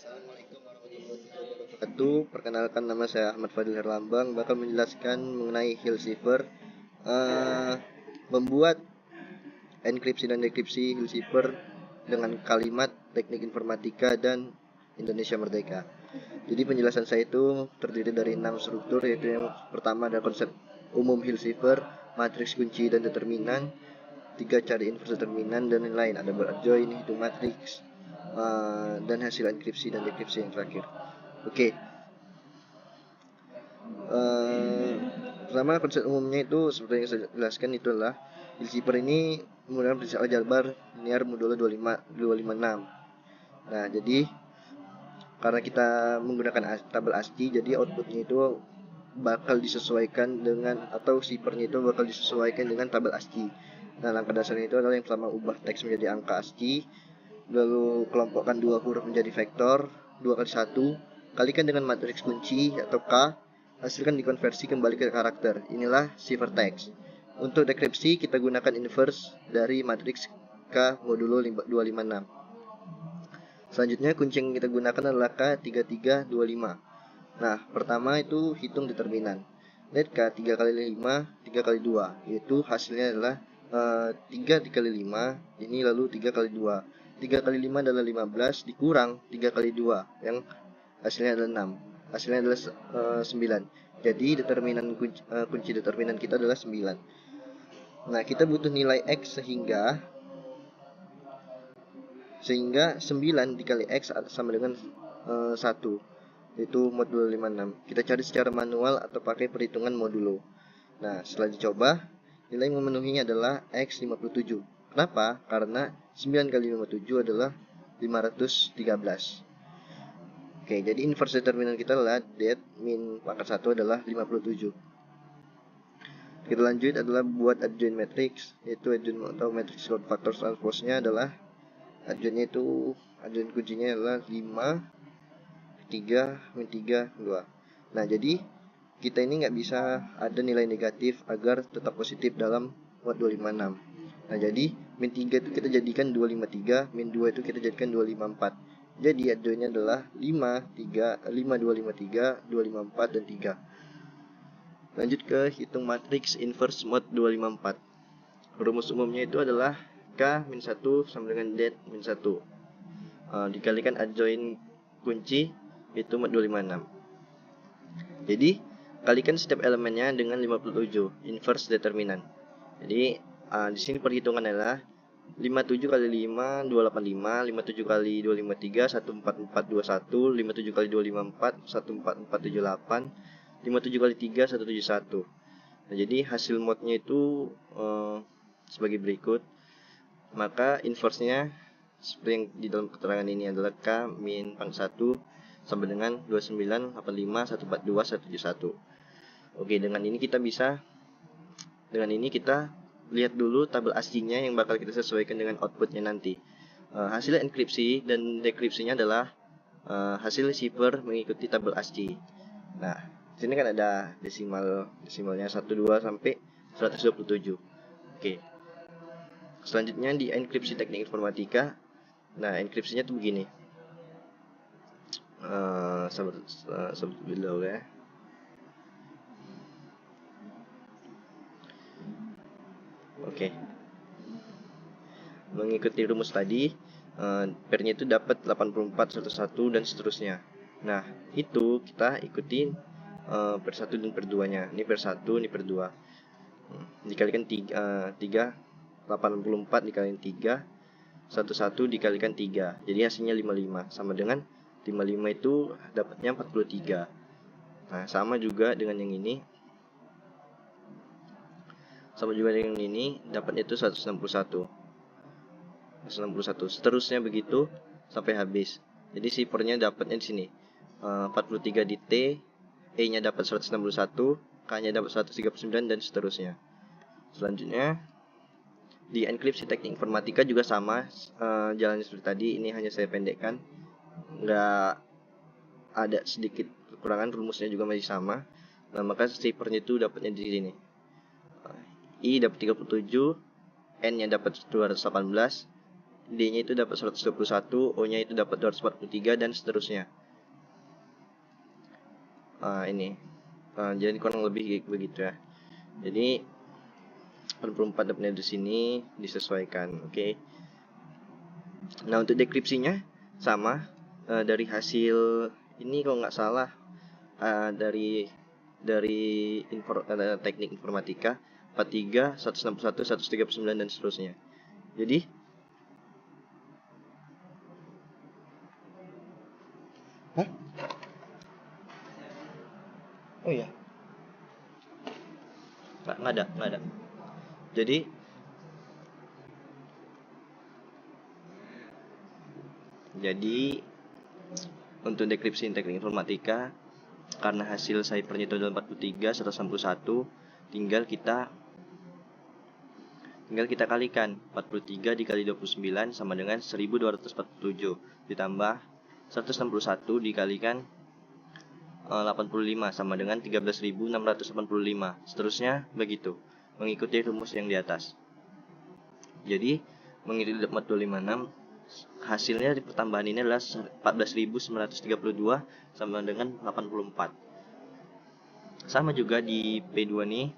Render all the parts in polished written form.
Assalamualaikum warahmatullahi wabarakatuh. Perkenalkan, nama saya Ahmad Fadil Herlambang, bakal menjelaskan mengenai Hill Cipher, membuat enkripsi dan dekripsi Hill Cipher dengan kalimat teknik informatika dan Indonesia Merdeka. Jadi penjelasan saya itu terdiri dari 6 struktur, yaitu yang pertama ada konsep umum Hill Cipher, matriks kunci dan determinan, 3 cari inverse determinan, dan lain-lain. Ada join, hitung matriks, dan hasil enkripsi dan dekripsi yang terakhir. Oke. Pertama, konsep umumnya itu seperti yang saya jelaskan, itu adalah Hill Cipher ini menggunakan prinsip aljabar linear modulo 256. Nah, jadi karena kita menggunakan tabel ASCII, jadi outputnya itu bakal disesuaikan dengan, atau ciphernya itu bakal disesuaikan dengan tabel ASCII. Nah, langkah dasarnya itu adalah yang pertama, ubah teks menjadi angka ASCII, lalu kelompokkan dua huruf menjadi vektor 2 kali 1, kalikan dengan matriks kunci atau K, hasilkan dikonversi kembali ke karakter. Inilah ciphertext. Untuk dekripsi kita gunakan inverse dari matriks K modulo 256. Selanjutnya kunci yang kita gunakan adalah K3325. Nah, pertama itu hitung determinan. Lihat K 3 kali 5, 3 kali 2, yaitu hasilnya adalah 3 dikali 5, ini lalu 3 kali 2. 3 kali 5 adalah 15, dikurang 3 kali 2, yang hasilnya adalah 6. Hasilnya adalah 9. Jadi determinan kunci determinan kita adalah 9. Nah, kita butuh nilai X sehingga 9 dikali X sama dengan 1, yaitu modulo 56. Kita cari secara manual atau pakai perhitungan modulo. Nah, setelah dicoba, nilai yang memenuhinya adalah X 57. Kenapa? Karena 9 kali 57 adalah 513. Oke, jadi inverse determinan kita adalah det min pangkat 1 adalah 57. Kita lanjut adalah buat adjoint matrix, yaitu adjoint atau matrix factor transpose-nya adalah adjointnya itu, adjoint kuncinya adalah 5 3 min 3 2. Nah, jadi kita ini nggak bisa ada nilai negatif agar tetap positif dalam mod 256. Nah, jadi min 3 itu kita jadikan 253, min 2 itu kita jadikan 254. Jadi adjointnya adalah 5 253, 254 dan 3. Lanjut ke hitung matriks inverse mod 254. Rumus umumnya itu adalah K min 1 sama dengan det min 1, dikalikan adjoint kunci, itu mod 256. Jadi kalikan setiap elemennya dengan 57, inverse determinan. Jadi di sini perhitungan adalah 57 kali 5 285, 57 kali 253 14421, 57 kali 254 14478, 57 kali 3 171. Nah, jadi hasil modnya itu sebagai berikut. Maka inverse-nya seperti yang di dalam keterangan ini adalah K min pangkat 1 sama dengan 2985 142 171. Oke, dengan ini kita lihat dulu tabel ASCII-nya yang bakal kita sesuaikan dengan outputnya nanti. Hasil enkripsi dan dekripsinya adalah hasil cipher mengikuti tabel ASCII. Nah, di sini kan ada desimalnya 12 sampai 127. Oke. Selanjutnya di enkripsi teknik informatika. Nah, enkripsinya tuh begini. Sahabat below ya. Oke. Mengikuti rumus tadi, pairnya itu dapat 84 11 dan seterusnya. Nah, itu kita ikutin per 1 dan per 2-nya. Ini per 1, ini per 2. Dikalikan 3 84 dikalikan 3 11 dikalikan 3. Jadi hasilnya 55, sama dengan 55 itu dapatnya 43. Nah, sama juga dengan yang ini. Dapatnya itu 161. Seterusnya begitu sampai habis. Jadi ciphernya dapatnya di sini 43 di T, E-nya dapat 161, K-nya dapat 139 dan seterusnya. Selanjutnya di enkripsi teknik informatika juga sama jalannya seperti tadi. Ini hanya saya pendekkan, nggak ada sedikit kekurangan, rumusnya juga masih sama. Nah, maka ciphernya itu dapatnya di sini. I dapat 37, N-nya dapat 218, D-nya itu dapat 121, O-nya itu dapat 243, dan seterusnya. Ini. Jadi kurang lebih begitu ya. Jadi 44 dapatnya di sini disesuaikan, oke. Nah, untuk dekripsinya sama, dari hasil ini kalau nggak salah dari teknik informatika 43, 161, 139 dan seterusnya. Jadi oh iya, nggak ada. Jadi untuk dekripsi teknik informatika, karena hasil ciphernya itu adalah 43, 161, tinggal kita kalikan 43 dikali 29 sama dengan 1247 ditambah 161 dikalikan 85 sama dengan 13.685. Seterusnya begitu, mengikuti rumus yang di atas. Jadi mengikuti modul 56, hasilnya di pertambahan ini adalah 14.932 sama dengan 84. Sama juga di P2 nih,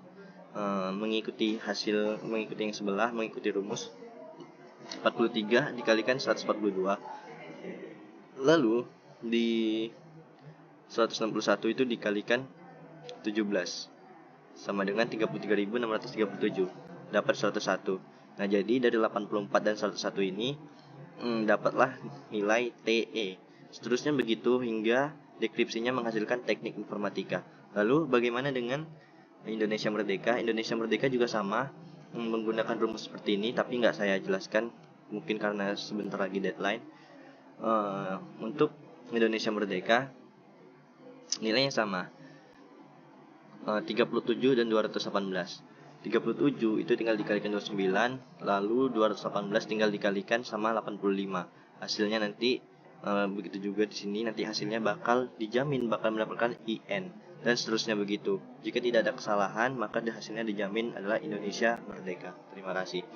mengikuti yang sebelah, mengikuti rumus 43 dikalikan 142. Lalu di 161 itu dikalikan 17 sama dengan 33.637, dapat 101. Nah, jadi dari 84 dan 101 ini dapatlah nilai TE. Seterusnya begitu hingga dekripsinya menghasilkan teknik informatika. Lalu bagaimana dengan Indonesia Merdeka? Indonesia Merdeka juga sama, menggunakan rumus seperti ini, tapi nggak saya jelaskan mungkin karena sebentar lagi deadline. Untuk Indonesia Merdeka nilainya sama, 37 dan 218. 37 itu tinggal dikalikan 29, lalu 218 tinggal dikalikan sama 85. Hasilnya nanti begitu juga di sini, nanti hasilnya bakal mendapatkan IN dan seterusnya begitu. Jika tidak ada kesalahan, maka hasilnya dijamin adalah Indonesia Merdeka. Terima kasih.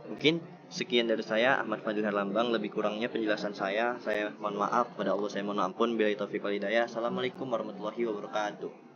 Mungkin sekian dari saya, Ahmad Fadil Herlambang. Lebih kurangnya penjelasan saya mohon maaf, pada Allah saya mohon ampun. Billahi taufiq wal hidayah. Assalamualaikum warahmatullahi wabarakatuh.